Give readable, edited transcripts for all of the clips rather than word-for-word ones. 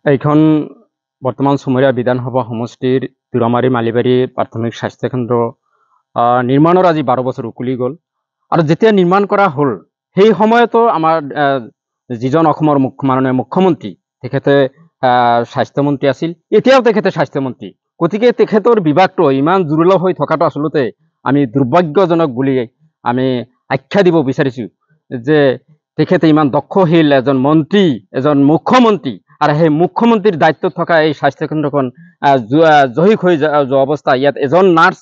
এইখন বৰ্তমান চুমৰীয়া বিধানসভা সমষ্টিৰ দুৰামাৰী মালিবাৰী প্ৰাথমিক স্বাস্থ্য কেন্দ্ৰ নিৰ্মাণৰ আজি 12 বছৰ উকলি গ'ল। আৰু যেতিয়া নিৰ্মাণ কৰা হ'ল সেই সময়তো আমাৰ যিজন অসমৰ মাননীয় মুখ্যমন্ত্ৰী তেখেতে স্বাস্থ্যমন্ত্ৰী আছিল, এতিয়াও তেখেতে স্বাস্থ্যমন্ত্ৰী। গতিকে তেখেতৰ বিভাগটো ইমান দুৰ্লভ হৈ থকাটো আচলতে আমি দুৰ্ভাগ্যজনক বুলি আমি আখ্যা দিব বিচাৰিছোঁ যে তেখেতে ইমান দক্ষশীল এজন মন্ত্ৰী, এজন মুখ্যমন্ত্ৰী, আৰু সেই মুখ্যমন্ত্ৰীৰ দায়িত্বত থকা এই স্বাস্থ্যকেন্দ্ৰখন জহিক হৈ যোৱা অৱস্থা, ইয়াত এজন নাৰ্ছ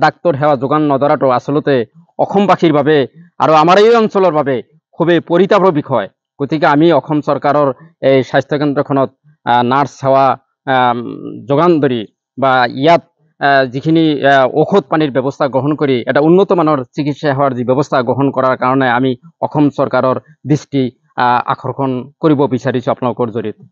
ডাক্তৰ সেৱা যোগান নধৰাটো আচলতে অসমবাসীৰ বাবে আৰু আমাৰ এই অঞ্চলৰ বাবে খুবেই পৰিতাপৰ বিষয়। গতিকে আমি অসম চৰকাৰৰ এই স্বাস্থ্যকেন্দ্ৰখনত নাৰ্ছ সেৱা যোগান ধৰি বা ইয়াত যিখিনি ঔষধ পানীৰ ব্যৱস্থা গ্ৰহণ কৰি এটা উন্নত মানৰ চিকিৎসা সেৱাৰ যি ব্যৱস্থা গ্ৰহণ কৰাৰ কাৰণে আমি অসম চৰকাৰৰ দৃষ্টি আকৰ্ষণ কৰিব বিচাৰিছোঁ আপোনালোকৰ জৰিয়তে।